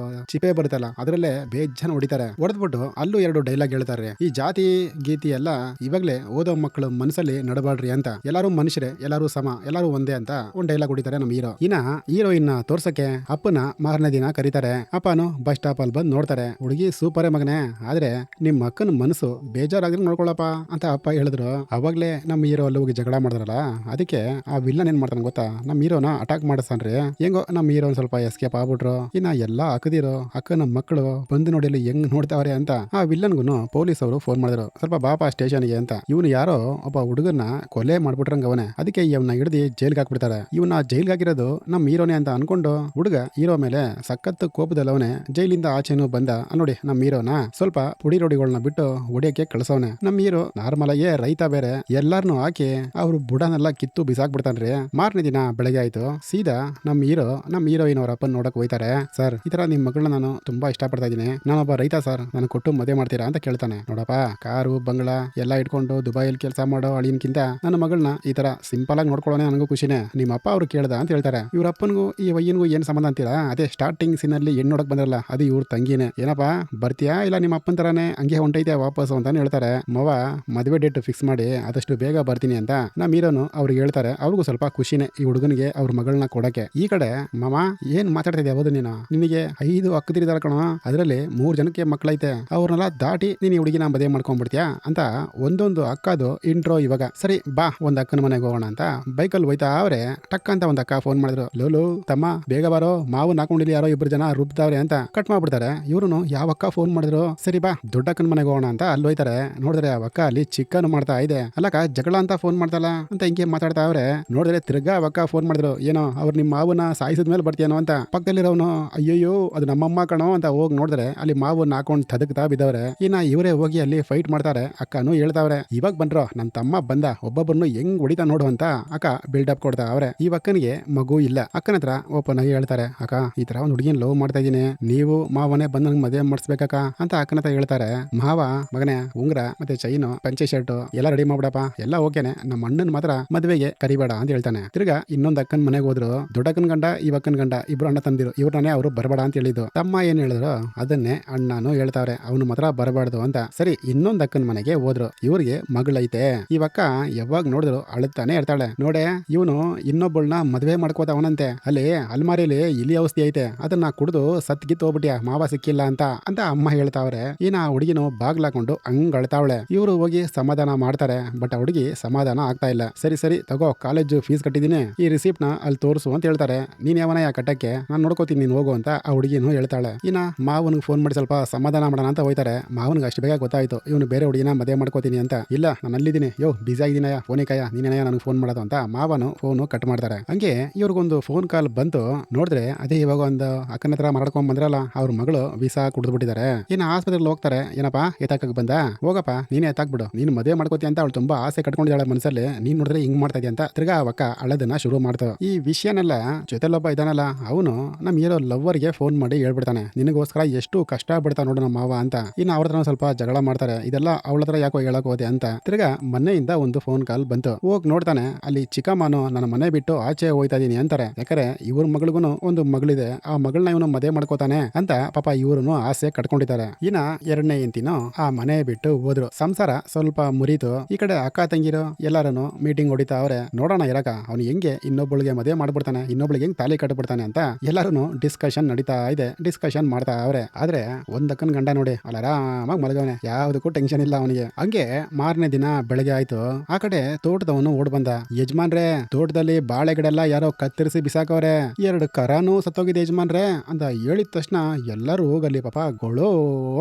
ಚಿಪೆ ಬರುತ್ತಲ್ಲ ಅದ್ರಲ್ಲೇ ಬೇಜಾನ ಹೊಡಿತಾರೆ. ಹೊಡೆದ್ಬಿಟ್ಟು ಅಲ್ಲೂ 2 ಡೈಲಾಗ್ ಹೇಳ್ತಾರೆ. ಈ ಜಾತಿ ಗೀತಿ ಎಲ್ಲ ಇವಾಗ್ಲೇ ಓದೋ ಮಕ್ಕಳು ಮನಸ್ಸಲ್ಲಿ ನಡಬಾಡ್ರಿ ಅಂತ, ಎಲ್ಲಾರು ಮನುಷ್ಯರೇ, ಎಲ್ಲಾರು ಸಮ, ಎಲ್ಲಾರು ಒಂದೇ ಅಂತ ಒಂದ್ ಡೈಲಾಗ್ ಹೊಡಿತಾರೆ ನಮ್ಮ ಹೀರೋ. ಇನ್ನ ಹೀರೋಯಿನ್ ತೋರ್ಸಕ್ಕೆ ಅಪ್ಪನ ಮಾರನೇ ದಿನ ಕರೀತಾರೆ. ಅಪ್ಪನು ಬಸ್ ಸ್ಟಾಪ್ ಅಲ್ಲಿ ಬಂದು ನೋಡ್ತಾರೆ, ಹುಡುಗಿ ಸೂಪರೇ ಮಗನೇ, ಆದ್ರೆ ನಿಮ್ ಅಕ್ಕನ ಮನಸ್ಸು ಬೇಜಾರಾಗಿ ನೋಡ್ಕೊಳಪ್ಪ ಅಂತ ಅಪ್ಪ ಹೇಳಿದ್ರು. ಅವಾಗ್ಲೇ ನಮ್ಮ ಹೀರೋ ಅಲ್ಲಿ ಹೋಗಿ ಜಗಳ ಮಾಡಿದ್ರಲ್ಲ, ಅದಕ್ಕೆ ಆ ವಿಲ್ಲನ್ ಏನ್ ಮಾಡ್ತಾನೆ ಗೊತ್ತಾ, ನಮ್ಮ ಹೀರೋನ ಅಟ್ಯಾಕ್ ಮಾಡಿಸ್ತಾನ್ರಿ. ಹೆಂಗೋ ನಮ್ಮ ಹೀರೋ ಸ್ವಲ್ಪ ಎಸ್ಕೇಪ್ ಆಗ್ಬಿಟ್ರು. ಇನ್ನ ಎಲ್ಲಾ ಅಕ್ಕದಿರೋ ಅಕ್ಕನ ಮಕ್ಕಳು ಬಂದು ನೋಡಿ ಅಲ್ಲಿ ಹೆಂಗ್ ನೋಡ್ತಾವ್ರೆ ಅಂತ ಆ ವಿಲ್ಲನ್ಗುನು ಪೊಲೀಸ್ ಅವರು ಫೋನ್ ಮಾಡಿದ್ರು, ಸ್ವಲ್ಪ ಬಾಪಾ ಸ್ಟೇಷನ್ಗೆ ಅಂತ. ಇವನು ಯಾರೋ ಒಬ್ಬ ಹುಡುಗನ್ನ ಕೊಲೆ ಮಾಡ್ಬಿಟ್ರಂಗ ಅವನೇ. ಅದಕ್ಕೆ ಇವನ್ನ ಹಿಡಿದು ಜೈಲ್ಗೆ ಹಾಕ್ಬಿಡ್ತಾರೆ. ಇವನ್ನ ಜೈಲ್ಗೆ ಹಾಕಿರೋದು ನಮ್ಮ ಹೀರೋನೇ ಅಂತ ಅನ್ಕೊಂಡು ಹುಡುಗ ಹೀರೋ ಮೇಲೆ ಸಖತ್ ಕೋಪದಲ್ಲವನೇ ಜೈಲಿಂದ ಆಚೆನೂ ಬಂದ. ನೋಡಿ ನಮ್ಮ ಹೀರೋನ ಸ್ವಲ್ಪ ಪುಡಿ ರೋಡಿಗಳನ್ನ ಬಿಟ್ಟು ಹೊಡಿಯಕ್ಕೆ ಕಳ್ಸವನೆ. ನಮ್ಮ ಹೀರೋ ನಾರ್ಮಲ್ ಆಗಿ ರೈತ ಬೇರೆ, ಎಲ್ಲಾರನು ಹಾಕಿ ಅವ್ರು ಬುಡನೆಲ್ಲ ಕಿತ್ತು ಬಿಸಾಕ್ಬಿಡ್ತಾನ್ರಿ. ಮಾರನೇ ದಿನ ಬೆಳಗ್ಗೆ ಆಯ್ತು, ಸೀದಾ ನಮ್ಮ ಹೀರೋಯಿನ್ ಅವ್ರ ಅಪ್ಪನ್ ನೋಡಕ್ ಹೋಯ್ತಾರೆ. ಸರ್, ಈ ತರ ನಿಮ್ ಮಗಳನ್ನ ನಾನು ತುಂಬಾ ಇಷ್ಟಪಡ್ತಾ ಇದೀನಿ, ನಾನೊಬ್ಬ ರೈತ ಸರ್, ನಾನು ಕೊಟ್ಟು ಮದುವೆ ಮಾಡ್ತೀರಾ ಅಂತ ಕೇಳ್ತಾನೆ. ನೋಡಪ್ಪ, ಕಾರು ಬಂಗ್ಲಾ ಎಲ್ಲ ಇಟ್ಕೊಂಡು ದುಬೈಯಲ್ಲಿ ಕೆಲಸ ಮಾಡೋ ಅಳಿಯನ್ಕಿಂತ ನನ್ನ ಮಗಳನ್ನ ಈ ತರ ಸಿಂಪಲ್ ಆಗಿ ನೋಡ್ಕೊಳ್ಳೋಣ ನನಗೂ ಖುಷಿನೇ. ನಿಮ್ಮ ಅಪ್ಪ ಅವ್ರು ಕೇಳ್ದ ಅಂತ ಹೇಳ್ತಾರೆ. ಇವ್ರ ಅಪ್ಪನಿಗೂ ಈ ವಯ್ಯನ್ಗೂ ಏನ್ ಸಂಬಂಧ ಅಂತೀರಾ? ಅದೇ ಸ್ಟಾರ್ಟಿಂಗ್ ಸೀನ್ ಅಲ್ಲಿ ಹೆಣ್ಣು ನೋಡಕ್ ಬಂದ್ರಲ್ಲ, ಅದು ಇವ್ರ ತಂಗಿನೇ. ಏನಪ್ಪಾ ಬರ್ತೀಯಾ ಇಲ್ಲ ನಿಮ್ಮ ಅಪ್ಪನ ತರಾನೇ ಹಂಗೆ ಹೊಂಟೈತೆ ವಾಪಸ್ ಅಂತಾನೆ ಹೇಳ್ತಾರೆ. ಮವ ಮದುವೆ ಡೇಟ್ ಫಿಕ್ಸ್ ಮಾಡಿ ಆದಷ್ಟು ಬೇಗ ಬರ್ತೀನಿ ಅಂತ ನಮ್ಮ ಹೀರೋನು ಅವ್ರಿಗೆ ಹೇಳ್ತಾರೆ. ಅವ್ರಿಗೂ ಸ್ವಲ್ಪ ಖುಷಿನೇ ಈ ಹುಡುಗನಿಗೆ ಅವ್ರ ಮಗಳನ್ನ ಕೊಡಕ್ಕೆ. ಈ ಕಡೆ ಮಾಮ ಏನ್ ಮಾತಾಡ್ತಿದ್ದೆ ಯಾವುದು ನೀನು, ನಿನಗೆ 5 ಅಕ್ಕದಿರಿದಾರ ಕಣೋ, ಅದರಲ್ಲಿ 3 ಜನಕ್ಕೆ ಮಕ್ಕಳೈತೆ, ಅವ್ರನ್ನೆಲ್ಲ ದಾಟಿ ನೀನು ಈ ಹುಡುಗಿನ ಮದುವೆ ಮಾಡ್ಕೊಂಡ್ಬಿಡ್ತೀಯಾ ಅಂತ ಒಂದೊಂದು ಅಕ್ಕದು ಇಂಟ್ರೋ. ಇವಾಗ ಸರಿ ಬಾ ಒಂದ್ ಅಕ್ಕನ ಮನೆಗೆ ಹೋಗೋಣ ಅಂತ ಬೈಕಲ್ಲಿ ಹೋಯ್ತಾ ಅವ್ರೆ. ಟಕ್ ಅಂತ ಒಂದ್ ಅಕ್ಕ ಫೋನ್ ಮಾಡಿದ್ರು, ಲೋಲು ತಮ್ಮ ಬೇಗ ಬಾರೋ, ಮಾವನ್ ಹಾಕೊಂಡಿಲ್ಲಿ ಯಾರೋ 2 ಜನ ರುಬ್ತಾವ್ರೆ ಅಂತ ಕಟ್ ಮಾಡ್ಬಿಡ್ತಾರೆ. ಇವ್ರು ಯಾವ ಅಕ್ಕ ಫೋನ್ ಮಾಡಿದ್ರು, ಸರಿ ಬಾ ದೊಡ್ಡ ಅಕ್ಕನ ಮನೆಗೆ ಹೋಗೋಣ ಅಂತ ಅಲ್ಲಿ ಹೋಯ್ತಾರೆ. ನೋಡಿದ್ರೆ ಆ ಅಕ್ಕ ಅಲ್ಲಿ ಚಿಕನ್ ಮಾಡ್ತಾ ಇದೆ. ಅಲ್ಲಕ್ಕ ಜಗಳ ಅಂತ ಫೋನ್ ಮಾಡ್ತಲ್ಲ ಅಂತ ಹಿಂಗೆ ಮಾತಾಡ್ತಾ ಅವ್ರೆ. ನೋಡಿದ್ರೆ ತಿರ್ಗಾ ಅಕ್ಕ ಫೋನ್ ಮಾಡಿದ್ರು, ಏನೋ ಅವ್ರು ನಿಮ್ಮ ಮಾವನ ಸಾಯಿಸಿದ ಮೇಲೆ ಬರ್ತೀಯನೋ ಅಂತ. ಪಕ್ಕದಲ್ಲಿರೋನು ಅಯ್ಯಯ್ಯೋ ಅದು ನಮ್ಮಮ್ಮ ಕಣೋ ಅಂತ ಹೋಗಿ ನೋಡಿದ್ರೆ ಅಲ್ಲಿ ಮಾವನ್ನ ಹಾಕೊಂಡು ತದಕ್ತಾ ಬಿದ್ದವ್ರೆ. ಇನ್ನ ಇವರೇ ಹೋಗಿ ಅಲ್ಲಿ ಫೈಟ್ ಮಾಡ್ತಾರೆ. ಅಕ್ಕನು ಹೇಳ್ತಾವ್ರೆ, ಇವಾಗ ಬಂದ್ರು ನನ್ನ ತಮ್ಮ ಬಂದ, ಒಬ್ಬೊಬ್ಬರನ್ನು ಹೆಂಗ್ ಹೊಡಿತಾ ನೋಡು ಅಂತ ಅಕ್ಕ ಬಿಲ್ಡಪ್ ಕೊಡ್ತಾ ಅವ್ರೆ. ಈ ಅಕ್ಕನಿಗೆ ಮಗು ಇಲ್ಲ. ಅಕ್ಕನ ಹತ್ರ ಓಪನ್ ಆಗಿ ಹೇಳ್ತಾರೆ, ಅಕ್ಕ ಈ ತರ ಒಂದು ಹುಡುಗಿನ ಲವ್ ಮಾಡ್ತಾ ಇದೀನಿ, ನೀವು ಮಾವನೇ ಬಂದ್ ನಂಗೆ ಮದುವೆ ಮಾಡಿಸ್ಬೇಕಕ್ಕ ಅಂತ ಅಕ್ಕನ ಹತ್ರ ಹೇಳ್ತಾರೆ. ಮಾವ ಮಗನೇ ಉಂಗ್ರ ಮತ್ತೆ ಚೈನು ಪಂಚೆ ಶರ್ಟ್ ಎಲ್ಲ ರೆಡಿ ಮಾಡ್ಬಿಡಪ್ಪ, ಎಲ್ಲ ಓಕೆನೆ, ನಮ್ಮ ಅಣ್ಣನ್ ಮಾತ್ರ ಮದುವೆಗೆ ಕರಿಬೇಡ ಅಂತ ಹೇಳ್ತಾನೆ. ತಿರ್ಗಾ ಇನ್ನೊಂದ್ ಅಕ್ಕನ ಮನೆಗೆ ಹೋದ್ರು. ದೊಡ್ಡ ಅಕ್ಕನ ಗಂಡ ಈ ಅಕ್ಕನ ಗಂಡ ಇಬ್ರು ಅಣ್ಣ ತಂದಿರು, ಇವ್ರನ್ನೇ ಅವರು ಬರಬೇಡ ಅಂತ ಹೇಳಿದ್ದು. ತಮ್ಮ ಏನ್ ಹೇಳಿದ್ರು ಅದನ್ನೇ ಅಣ್ಣನು ಹೇಳ್ತಾವ್ರೆ, ಅವನು ಮಾತ್ರ ಬರಬಾರ್ದು ಅಂತ. ಸರಿ ಇನ್ನೊಂದ್ ಅಕ್ಕನ ಮನೆಗೆ ಹೋದ್ರು. ಇವ್ರಿಗೆ ಮಗಳೈತೆ. ಈ ಅಕ್ಕ ಯಾವಾಗ ನೋಡಿದ್ರು ಅಳುತ್ತಾನೆ ಇರ್ತಾಳೆ. ನೋಡೆ ಇವನು ಇನ್ನೊಬ್ಬಳನ್ನ ಮದುವೆ ಮಾಡ್ಕೋತಾವನಂತೆ, ಅಲ್ಲಿ ಅಲ್ಮಾರಿಲಿ ಇಲಿ ಔಷಧಿ ಐತೆ, ಅದನ್ನ ಕುಡಿದು ಸತ್ಗಿತ್ತು ಹೋಗ್ಬಿಟ್ಯಾ ಮಾವ ಸಿಕ್ಕಿಲ್ಲ ಅಂತ ಅಂತ ಅಮ್ಮ ಹೇಳ್ತಾವ್ರೆ. ಇನ್ನ ಹುಡುಗಿನು ಬಾಗ್ಲಾಕೊಂಡು ಹಂಗ್ ಅಳ್ತಾವಳೆ. ಇವ್ರು ಹೋಗಿ ಸಮಾಧಾನ ಮಾಡ್ತಾರೆ, ಬಟ್ ಆ ಹುಡುಗಿ ಸಮಾಧಾನ ಆಗ್ತಾ ಇಲ್ಲ. ಸರಿ ಸರಿ ತಗೋ, ಕಾಲೇಜ್ ಫೀಸ್ ಕಟ್ಟಿದೀನಿ, ಈ ರಿಸಿಪ್ಟ್ ನ ಅಲ್ಲಿ ತೋರಿಸು ಅಂತ ಹೇಳ್ತಾರೆ. ನೀನ್ ಯಾವನ ಕಟ್ಟಕ್ಕೆ, ನಾನು ನೋಡ್ಕೋತೀನಿ ನೀನ್ ಹೋಗು ಅಂತ ಆ ಹುಡುಗಿನು ಹೇಳ್ತಾಳೆ. ಇನ್ನ ಮಾವನಿಗೆ ಫೋನ್ ಮಾಡಿ ಸ್ವಲ್ಪ ಸಮಾಧಾನ ಮಾಡೋಣ ಅಂತ ಹೋಯ್ತಾರೆ. ಮಾವನಿಗೆ ಅಷ್ಟು ಬೇಗ ಗೊತ್ತಾಯ್ತು ಇವನು ಬೇರೆ ಹುಡುಗಿನ ಮದುವೆ ಮಾಡ್ಕೋತೀನಿ ಅಂತ. ಇಲ್ಲ ನಾನು ಅಲ್ಲಿದ್ದೀನಿ, ಯೋ ಬಿಸಿ ಆಗಿದ್ದೀನಯ್ಯ, ಫೋನಿಕಾಯ ನೀನೇನಯ್ಯ ನನಗೆ ಫೋನ್ ಮಾಡೋದು ಅಂತ ಮಾವನು ಫೋನು ಕಟ್ ಮಾಡ್ತಾರೆ. ಹಂಗೆ ಇವ್ರಿಗೊಂದು ಫೋನ್ ಕಾಲ್ ಬಂತು. ನೋಡಿದ್ರೆ ಅದೇ ಇವಾಗ ಒಂದು ಅಕ್ಕನ ಹತ್ರ ಮಾಡ್ಕೊಂಡ್ ಬಂದ್ರಲ್ಲ ಅವ್ರ ಮಗಳು ವೀಸಾ ಕುಡಿದ್ಬಿಟ್ಟಿದ್ದಾರೆ. ಇನ್ನು ಆಸ್ಪತ್ರೆಗೆ ಹೋಗ್ತಾರೆ. ಏನಪ್ಪಾ ಎತ್ತಾಕಕ್ ಬಂದ, ಹೋಗಪ್ಪ ನೀನೇ ಎತ್ತಾಕ್ಬಿಡು, ನೀನು ಮದುವೆ ಮಾಡ್ಕೋತಿ ಅಂತ ಅವಳು ತುಂಬಾ ಆಸೆ ಕಟ್ಕೊಂಡಿದ್ದಾಳೆ ಮನಸ್ಸಲ್ಲಿ, ನೀನ್ ನೋಡಿದ್ರೆ ಹಿಂಗ್ ಮಾಡ್ತಾ ಇದೆಯಾ ಅಂತ ತಿರ್ಗಾ ಅವಕ್ಕ ಅಳದನ್ನ ಶುರು ಮಾಡ್ತು. ಈ ವಿಷಯನೆಲ್ಲ ಜೊತೆಲೊಬ್ಬ ಇದಾನಲ್ಲ ಅವನು ನಮ್ಮ ಹೀರೋ ಲವ್ವರ್ಗೆ ಫೋನ್ ಮಾಡಿ ಹೇಳ್ಬಿಡ್ತಾನೆ, ನಿನಗೋಸ್ಕರ ಎಷ್ಟು ಕಷ್ಟ ಬಿಡ್ತಾ ನೋಡು ನಮ್ಮ ಮಾವ ಅಂತ. ಇನ್ನು ಅವ್ರ ಹತ್ರ ಸ್ವಲ್ಪ ಜಗಳ ಮಾಡ್ತಾರೆ. ಇದೆಲ್ಲ ಅವಳ ಹತ್ರ ಯಾಕೋ ಹೇಳಕ್ ಹೋದೆ ಅಂತ ತಿರ್ಗಾ ಮನೆಯಿಂದ ಒಂದು ಫೋನ್ ಕಾಲ್ ಬಂತು. ಹೋಗ್ ನೋಡ್ತಾನೆ, ಅಲ್ಲಿ ಚಿಕ್ಕಮ್ಮನು ನನ್ನ ಮನೆ ಬಿಟ್ಟು ಆಚೆ ಹೋಯ್ತಾ ಇದೀನಿ ಅಂತಾರೆ. ಯಾಕಂದ್ರೆ ಇವ್ರ ಮಗಳಿಗೂ ಒಂದು ಮಗಳಿದೆ, ಆ ಮಗಳನ್ನ ಇವನು ಮದುವೆ ಮಾಡ್ಕೋತಾನೆ ಅಂತ ಪಾಪ ಇವ್ರು ಆಸೆ ಕಟ್ಕೊಂಡಿದ್ದಾರೆ. ಇನ್ನ ಎರಡನೇ ಹೆಂಡತಿನೂ ಆ ಮನೆ ಬಿಟ್ಟು ಹೋದ್ರು. ಸಂಸಾರ ಸ್ವಲ್ಪ ಮುರಿತು. ಈ ಕಡೆ ಅಕ್ಕ ತಂಗಿರು ಎಲ್ಲಾರನು ಮೀಟಿಂಗ್ ಹೊಡಿತಾ ಅವ್ರೆ. ನೋಡೋಣ ಇರಕ ಅವ್ನು ಹೆಂಗೆ ಇನ್ನೊಬ್ಬಳಿಗೆ ಮದುವೆ ಮಾಡ್ಬಿಡ್ತಾನೆ, ಇನ್ನೊಬ್ಳಿಗೆ ಹೆಂಗ್ ತಾಲಿ ಕಟ್ಬಿಡ್ತಾನೆ ಅಂತ ಎಲ್ಲಾರು ಡಿಸ್ಕಷನ್ ನಡೀತಾ ಇದೆ. ಡಿಸ್ಕಷನ್ ಮಾಡ್ತಾ ಅವ್ರೆ. ಆದ್ರೆ ಒಂದಕ್ಕನ್ ಗಂಡ ನೋಡಿ ಅಲ್ಲ ಆರಾಮಾಗಿ ಮಲಗವನೆ, ಯಾವ್ದಕ್ಕೂ ಟೆನ್ಷನ್ ಇಲ್ಲ ಅವನಿಗೆ. ಹಂಗೆ ಮಾರನೇ ದಿನ ಬೆಳಗ್ಗೆ ಆಯ್ತು. ಆ ಕಡೆ ತೋಟದವನು ಓಡ್ ಬಂದ. ಯಜಮಾನ್ರೆ ತೋಟದಲ್ಲಿ ಬಾಳೆ ಗಿಡ ಎಲ್ಲ ಯಾರೋ ಕತ್ತರಿಸಿ ಬಿಸಾಕವ್ರೆ, 2 ಕರಾನು ಸತ್ತೋಗಿದೆ ಯಜಮಾನ್ರೆ ಅಂತ ಹೇಳಿದ ತಕ್ಷಣ ಎಲ್ಲರೂ ಹೋಗಲ್ಲಿ ಪಾಪ ಗೊಳೋ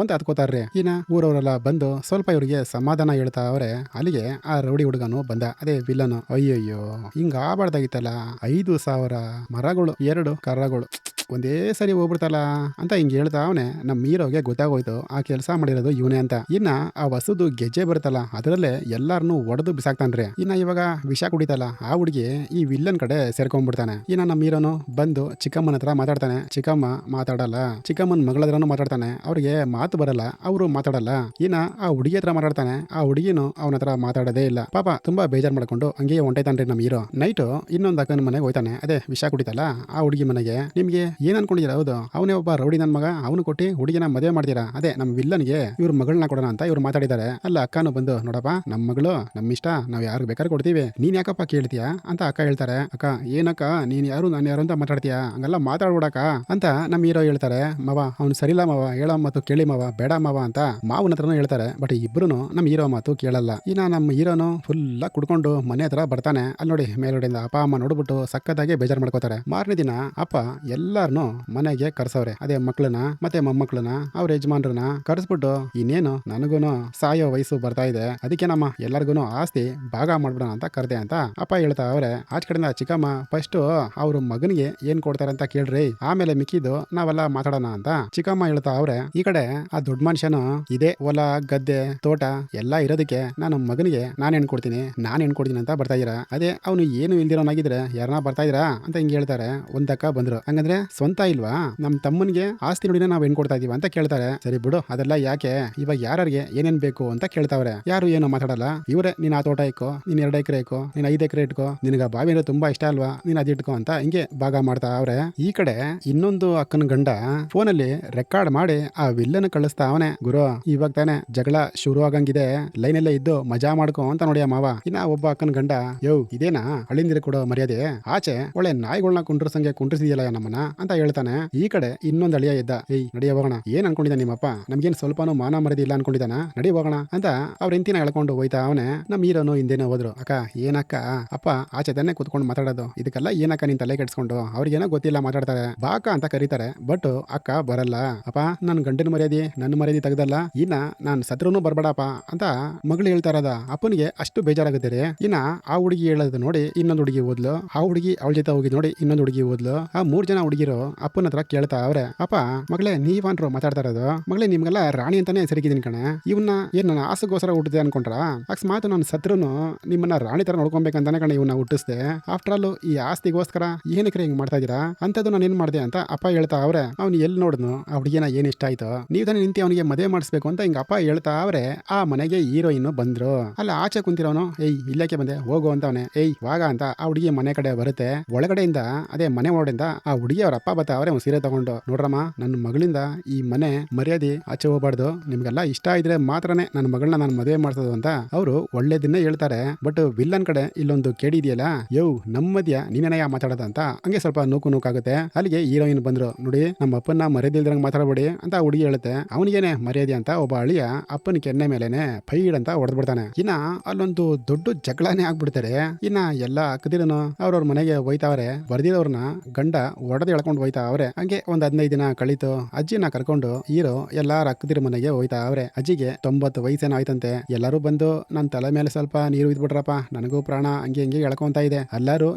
ಅಂತ ಹತ್ಕೋತಾರ್ರಿ. ಇನ್ನ ಊರವರೆಲ್ಲ ಬಂದು ಸ್ವಲ್ಪ ಇವ್ರಿಗೆ ಸಮಾಧಾನ ಹೇಳ್ತಾ ಅವ್ರೆ. ಅಲ್ಲಿಗೆ ಆ ರೌಡಿ ಹುಡುಗನು ಬಂದ, ಅದೇ ವಿಲ್ಲನು. ಅಯ್ಯಯ್ಯೋ ಹಿಂಗ ಆಗ್ಬಾರ್ದಾಗಿತ್ತಲ್ಲ, 5,000 ಮರಗಳು 2 ಕರಗಳು ಒಂದೇ ಸರಿ ಹೋಗ್ಬಿಡ್ತಲ್ಲ ಅಂತ ಹಿಂಗೆ ಹೇಳ್ತಾ ಅವನೇ. ನಮ್ಮ ಹೀರೋಗೆ ಗೊತ್ತಾಗೋಯ್ತು ಆ ಕೆಲಸ ಮಾಡಿರೋದು ಇವನೇ ಅಂತ. ಇನ್ನ ಆ ವಸುದು ಗೆಜ್ಜೆ ಬರುತ್ತಲ್ಲ ಅದರಲ್ಲೇ ಎಲ್ಲಾರನು ಒಡೆದು ಬಿಸಾಕ್ತಾನ್ರಿ. ಇನ್ನ ಇವಾಗ ವಿಷ ಕುಡಿತಲ್ಲ ಆ ಹುಡುಗಿ ಈ ವಿಲ್ಲನ್ ಕಡೆ ಸೇರ್ಕೊಂಡ್ಬಿಡ್ತಾನೆ. ಇನ್ನ ನಮ್ಮ ಹೀರೋನು ಬಂದು ಚಿಕ್ಕಮ್ಮನ ಹತ್ರ ಮಾತಾಡ್ತಾನೆ. ಚಿಕ್ಕಮ್ಮ ಮಾತಾಡಲ್ಲ. ಚಿಕ್ಕಮ್ಮನ ಮಗಳ ಹತ್ರನು ಮಾತಾಡ್ತಾನೆ. ಅವ್ರಿಗೆ ಮಾತು ಬರಲ್ಲ, ಅವರು ಮಾತಾಡಲ್ಲ. ಇನ್ನ ಆ ಹುಡುಗಿ ಹತ್ರ ಮಾತಾಡ್ತಾನೆ. ಆ ಹುಡುಗಿನು ಅವನ ಹತ್ರ ಮಾತಾಡೋದೇ ಇಲ್ಲ. ಪಾಪ ತುಂಬಾ ಬೇಜಾರ್ ಮಾಡ್ಕೊಂಡು ಹಂಗೆ ಹೊಂಟೈತಾನ್ರಿ ನಮ್ಮ ಹೀರೋ. ನೈಟು ಇನ್ನೊಂದು ಅಕ್ಕನ ಮನೆಗೆ ಹೋಯ್ತಾನೆ. ಅದೇ ವಿಷ ಕುಡಿತಲ್ಲ ಆ ಹುಡುಗಿ ಮನೆಗೆ. ನಿಮ್ಗೆ ಏನ್ ಅನ್ಕೊಂಡಿದ್ದೀರಾ? ಹೌದು, ಅವನೇ ಒಬ್ಬ ರೌಡಿ ನನ್ ಮಗ, ಅವನು ಕೊಟ್ಟು ಹುಡುಗಿನ ಮದುವೆ ಮಾಡ್ತೀರಾ? ಅದೇ ನಮ್ಮ ವಿಲ್ಲನ್ಗೆ ಇವ್ರ ಮಗಳನ್ನ ಕೊಡೋಣ ಅಂತ ಇವ್ರು ಮಾತಾಡಿದ್ದಾರೆ. ಅಲ್ಲ ಅಕ್ಕನು ಬಂದು, ನೋಡಪ್ಪ ನಮ್ಮ ಮಗಳು ನಮ್ಮ ಇಷ್ಟ, ನಾವ್ ಯಾರು ಬೇಕಾದ್ರೆ ಕೊಡ್ತೀವಿ, ನೀನ್ ಯಾಕಪ್ಪ ಕೇಳ್ತೀಯಾ ಅಂತ ಅಕ್ಕ ಹೇಳ್ತಾರೆ. ಅಕ್ಕ ಏನಕ್ಕ ನೀನ್ ಯಾರು ನಾನು ಯಾರು ಅಂತ ಮಾತಾಡ್ತೀಯಾ, ಹಂಗೆಲ್ಲ ಮಾತಾಡ್ಬಿಡಕ ಅಂತ ನಮ್ಮ ಹೀರೋ ಹೇಳ್ತಾರೆ. ಮಾವ ಅವ್ನು ಸರಿಲ್ಲ ಮಾವ, ಹೇಳೋ ಮಾತು ಕೇಳಿ ಮಾವ, ಬೇಡ ಮಾವ ಅಂತ ಮಾವನ ಹತ್ರನೂ ಹೇಳ್ತಾರೆ. ಬಟ್ ಇಬ್ರು ನಮ್ಮ ಹೀರೋ ಮಾತು ಕೇಳಲ್ಲ. ಇನ್ನ ನಮ್ಮ ಹೀರೋನು ಫುಲ್ ಕುಡ್ಕೊಂಡು ಮನೆ ಹತ್ರ ಬರ್ತಾನೆ. ಅಲ್ಲಿ ನೋಡಿ ಮೇಲ್ಗಡೆಯಿಂದ ಅಪ್ಪ ಅಮ್ಮ ನೋಡ್ಬಿಟ್ಟು ಸಕ್ಕತ್ತಾಗಿ ಬೇಜಾರು ಮಾಡ್ಕೋತಾರೆ. ಮಾರನೇ ದಿನ ಅಪ್ಪ ಎಲ್ಲಾರನು ಮನೆಗೆ ಕರ್ಸವ್ರೆ. ಅದೇ ಮಕ್ಳನ್ನ ಮತ್ತೆ ಮೊಮ್ಮಕ್ಳನ್ನ ಅವ್ರ ಯಜಮಾನ್ರನ್ನ ಕರ್ಸ್ಬಿಟ್ಟು, ಇನ್ನೇನು ನನಗೂನು ಸಾಯೋ ವಯಸ್ಸು ಬರ್ತಾ ಇದೆ, ಅದಕ್ಕೆ ನಮ್ಮ ಎಲ್ಲರಿಗೂ ಆಸ್ತಿ ಭಾಗ ಮಾಡ್ಬಿಡೋಣ ಅಂತ ಕರ್ದೆ ಅಂತ ಅಪ್ಪ ಹೇಳ್ತಾ ಅವ್ರೆ. ಆಚ ಕಡೆಯಿಂದ ಚಿಕ್ಕಮ್ಮ ಫಸ್ಟ್ ಅವ್ರ ಮಗನಿಗೆ ಏನ್ ಕೊಡ್ತಾರೆ ಅಂತ ಕೇಳ್ರಿ, ಆಮೇಲೆ ಮಿಕ್ಕಿದ್ದು ನಾವೆಲ್ಲ ಮಾತಾಡೋಣ ಅಂತ ಚಿಕ್ಕಮ್ಮ ಹೇಳ್ತಾ ಅವ್ರೆ. ಈ ಕಡೆ ಆ ದೊಡ್ಡ ಮನುಷ್ಯನು ಇದೇ ಹೊಲ ಗದ್ದೆ ತೋಟ ಎಲ್ಲ ಇರೋದಕ್ಕೆ ನಾನು ಮಗನಿಗೆ ನಾನ್ ಹೆಣ್ಕೊಡ್ತೀನಿ ಅಂತ ಬರ್ತಾ ಇದೀರಾ. ಅದೇ ಅವನು ಏನು ಇಲ್ದಿರೋನಾಗಿದ್ರೆ ಯಾರನ್ನ ಬರ್ತಾ ಇದೀರಾ ಅಂತ ಹಿಂಗೆ ಹೇಳ್ತಾರೆ. ಒಂದಕ್ಕ ಬಂದ್ರು, ಹಂಗಂದ್ರೆ ಸ್ವಂತ ಇಲ್ವಾ? ನಮ್ ತಮ್ಮನಿಗೆ ಆಸ್ತಿ ನೋಡಿನ ನಾವ್ ಹೆಣ್ಕೊಡ್ತಾ ಇದೀವ ಅಂತ ಕೇಳ್ತಾರೆ. ಸರಿ ಬಿಡು ಅದೆಲ್ಲ ಯಾಕೆ, ಇವಾಗ ಯಾರಿಗೆ ಏನೇನ್ ಬೇಕು ಅಂತ ಕೇಳ್ತಾವ್ರೆ. ಯಾರು ಏನು ಮಾತಾಡಲ್ಲ. ಇವರೇ ನೀನ್ ಆ ತೋಟ ಇಕ್ಕೋ, ನೀನ್ 2 ಎಕರೆ ಇಕ್ಕೋ, ನೀನ್ 5 ಎಕರೆ ಇಟ್ಕೋ, ನಿನಗ ಬಾವಿ ಅಂದ್ರೆ ತುಂಬಾ ಇಷ್ಟ ಅಲ್ವಾ, ನೀನ್ ಅದಿಟ್ಕೋ ಅಂತ ಹಿಂಗೆ ಭಾಗ ಮಾಡ್ತಾ ಅವ್ರೆ. ಈ ಕಡೆ ಇನ್ನೊಂದು ಅಕ್ಕನ ಗಂಡ ಫೋನಲ್ಲಿ ರೆಕಾರ್ಡ್ ಮಾಡಿ ಆ ವಿಲ್ಲನ್ ಕಳಿಸ್ತಾ ಅವನೇ. ಗುರು ಇವಾಗ ತಾನೆ ಜಗಳ ಶುರು ಆಗಂಗಿದೆ, ಲೈನಲ್ಲೇ ಇದ್ದು ಮಜಾ ಮಾಡ್ಕೋ ಅಂತ ನೋಡಿಯ ಮಾವ. ಇನ್ನ ಒಬ್ಬ ಅಕ್ಕನ ಗಂಡ, ಯೋ ಇದೇನಾ ಅಳಿಂದಿರ ಕೊಡೋ ಮರ್ಯಾದೆ, ಆಚೆ ಒಳ್ಳೆ ನಾಯಿಗಳನ್ನ ಕುಂಡ್ರಸಂಗೆ ಕುಂಡ್ರಿಸಿದೆಯಲ್ಲ ನಮ್ಮನ್ನ ಅಂತ ಹೇಳ್ತಾನೆ. ಈ ಕಡೆ ಇನ್ನೊಂದು ಅಳಿಯ ಇದ್ದ, ಏಯ್ ನಡಿಯ ಹೋಗೋಣ, ಏನ್ ಅನ್ಕೊಂಡಿದ್ದ ನಿಮ್ಮಪ್ಪ, ನಮ್ಗೇನ್ ಸ್ವಲ್ಪನೂ ಮಾನ ಮರ್ಯಾದೆ ಇಲ್ಲ ಅನ್ಕೊಂಡಿದ್ದಾನ, ನಡಿ ಹೋಗೋಣ ಅಂತ ಅವ್ರ ಹೆಂಡತಿನ ಎಳ್ಕೊಂಡು ಹೋಯ್ತಾ ಅವನೇ. ನಮ್ ಹೀರೋನು ಹಿಂದೇನೆ ಹೋದ್ರು. ಅಕ್ಕ ಏನಕ್ಕ ಅಪ್ಪ ಆಚೆ ತಾನೆ ಕುತ್ಕೊಂಡು ಮಾತಾಡೋದು, ಇದಕ್ಕೆಲ್ಲ ಏನಕ್ಕ ನೀನ್ ತಲೆ ಕೆಡ್ಸ್ಕೊಂಡು, ಅವ್ರಿಗೇನೋ ಗೊತ್ತಿಲ್ಲ ಮಾತಾಡ್ತಾರೆ, ಬಾಕ ಅಂತ ಕರೀತಾರೆ. ಬಟ್ ಅಕ್ಕ ಬರಲ್ಲ. ಅಪ್ಪ ನನ್ ಗಂಡನ ಮರ್ಯಾದೆ ನನ್ನ ಮರ್ಯಾದೆ ತೆಗ್ದಲ್ಲ, ಇನ್ನ ನಾನ್ ಸತ್ರುನು ಬರ್ಬೇಡಪ್ಪ ಅಂತ ಮಗಳು ಹೇಳ್ತಾ ಇರೋದ. ಅಪ್ಪನಿಗೆ ಅಷ್ಟು ಬೇಜಾರಾಗುತ್ತೆ ರೀ. ಇನ್ನ ಆ ಹುಡುಗಿ ಹೇಳೋದು ನೋಡಿ ಇನ್ನೊಂದು ಹುಡುಗಿ ಓದ್ಲು, ಆ ಹುಡುಗಿ ಅವಳ ಜೊತೆ ಹೋಗಿ ನೋಡಿ ಇನ್ನೊಂದು ಹುಡುಗಿ ಓದ್ಲು. ಆ 3 ಜನ ಹುಡುಗಿರು ಅಪ್ಪನ ಹತ್ರ ಕೇಳ್ತಾ ಅವ್ರೆ, ಅಪ್ಪ ಮಗಳೇ ನೀವಾನ್ರು ಮಾತಾಡ್ತಾ ಇರೋದು, ಮಗಳೇ ನಿಮ್ಗೆಲ್ಲ ರಾಣಿ ಅಂತಾನೆ ಸರಿಗಿದ್ದೀನಿ ಕಣೆ, ಇವನ್ನ ಏನ್ ನನ್ನ ಆಸೆಗೋಸ್ಕರ ಹುಟ್ಟಿದೆ ಅನ್ಕೊಂಡ್ರ, ಅಕಸ್ಮಾತ್ ನಾನು ಸತ್ರುನು ನಿಮ್ಮನ್ನ ರಾಣಿ ತರ ನೋಡ್ಕೊಬೇಕಂತಾನೆ ಕಣ ಇವನ್ನ ಹುಟ್ಟಿಸ್ದೆ, ಆಫ್ಟರ್ ಆಲ್ ಈ ಆಸ್ತಿಗೋಸ್ಕರ ಏನಕ್ಕೆ ಹಿಂಗ್ ಮಾಡ್ತಾ ಇದೀರಾ ಅಂತದ್ದು ನಾನು ಏನ್ ಮಾಡ್ದೆ ಅಂತ ಅಪ್ಪ ಹೇಳ್ತಾ ಅವ್ರೆ. ಅವ್ನು ಎಲ್ಲಿ ನೋಡ್ನು ಆ ಹುಡುಗಿನ ಏನ್ ಇಷ್ಟ ಆಯ್ತು, ನೀವ್ ತಾನೇ ನಿಂತಿ ಅವನಿಗೆ ಮದುವೆ ಮಾಡಿಸ್ಬೇಕು ಅಂತ ಹಿಂಗ ಅಪ್ಪ ಹೇಳ್ತಾ ಅವ್ರೆ. ಆ ಮನೆಗೆ ಹೀರೋಯಿನ್ ಬಂದ್ರು. ಅಲ್ಲ ಆಚೆ ಕುಂತಿರೋನು, ಏಯ್ ಇಲ್ಲಕ್ಕೆ ಬಂದೆ ಹೋಗು ಅಂತವನೆ. ಏಯ್ ವಾಗ ಅಂತ ಆ ಹುಡುಗಿ ಮನೆ ಕಡೆ ಬರುತ್ತೆ. ಒಳಗಡೆಯಿಂದ ಅದೇ ಮನೆ ಒಳಗಡೆಯಿಂದ ಆ ಹುಡುಗಿ ಅವ್ರ ಅಪ್ಪ ಬರ್ತಾ ಅವ್ರೆ ಸೀರೆ ತಗೊಂಡು, ನೋಡ್ರಮ್ಮ ನನ್ನ ಮಗಳಿಂದ ಈ ಮನೆ ಮರ್ಯಾದೆ ಆಚೆ ಹೋಗ್ಬಾರ್ದು, ನಿಮ್ಗೆಲ್ಲ ಇಷ್ಟ ಇದ್ರೆ ಮಾತ್ರನೇ ನನ್ನ ಮಗಳನ್ನ ನಾನು ಮದುವೆ ಮಾಡ್ಸೋದು ಅಂತ ಅವರು ಒಳ್ಳೇದನ್ನೇ ಹೇಳ್ತಾರೆ. ಬಟ್ ವಿಲ್ಲನ್ ಕಡೆ ಇಲ್ಲೊಂದು ಕೇಳಿ ಇದೆಯಲ್ಲ, ಯೋ ನಮ್ಮ ಮಧ್ಯ ನೀನೇನಯ್ಯ ಮಾತಾಡೋದ ಅಂತ ಹಂಗೆ ಸ್ವಲ್ಪ ನೂಕಾಗುತ್ತೆ. ಅಲ್ಲಿಗೆ ಹೀರೋಯಿನ್ ಬಂದ್ರು. ನೋಡಿ ನಮ್ಮ ಅಪ್ಪನ ಮರ್ಯಾದೆ ಇಲ್ದಂಗೆ ಮಾತಾಡಬೇಡಿ ಅಂತ ಹುಡುಗಿ ಹೇಳುತ್ತೆ. ಅವನಿಗೇನೆ ಮರ್ಯಾದೆ ಅಂತ ಒಬ್ಬ ಅಳಿಯ ಅಪ್ಪನ ಕೆನ್ನೆ ಮೇಲೆನೆ ಫೈಡ್ ಅಂತ ಹೊಡೆದ್ಬಿಡ್ತಾನೆ. ಇನ್ನ ಅಲ್ಲೊಂದು ದೊಡ್ಡ ಜಗಳನೇ ಆಗ್ಬಿಡ್ತಾರೆ. ಇನ್ನ ಎಲ್ಲ ಅಕ್ಕದಿರನು ಅವ್ರವ್ರ ಮನೆಗೆ ಹೋಯ್ತಾವ್ರೆ. ಬರ್ದಿರೋರ್ನ ಗಂಡ ಹೊಡೆದು ಎಳ್ಕೊಂಡು ಹೋಯ್ತಾ ಅವ್ರೆ. ಹಂಗೆ ಒಂದ್ 15 ದಿನ ಕಳೀತು. ಅಜ್ಜಿನ ಕರ್ಕೊಂಡು ಹೀರೋ ಎಲ್ಲಾರ ಅಕ್ಕದಿರ ಮನೆಗೆ ಹೋಯ್ತಾ ಅವ್ರೆ. ಅಜ್ಜಿಗೆ 90 ವಯಸ್ಸೇನ ಆಯ್ತಂತೆ. ಎಲ್ಲರೂ ಬಂದು ನನ್ನ ತಲೆ ಮೇಲೆ ಸ್ವಲ್ಪ ನೀರು ಇದ್ಬಿಟ್ರಪ್ಪ, ನನಗೂ ಪ್ರಾಣ ಹಂಗೆ ಹಿಂಗೆ ಎಳ್ಕೊಂತ ಇದೆ,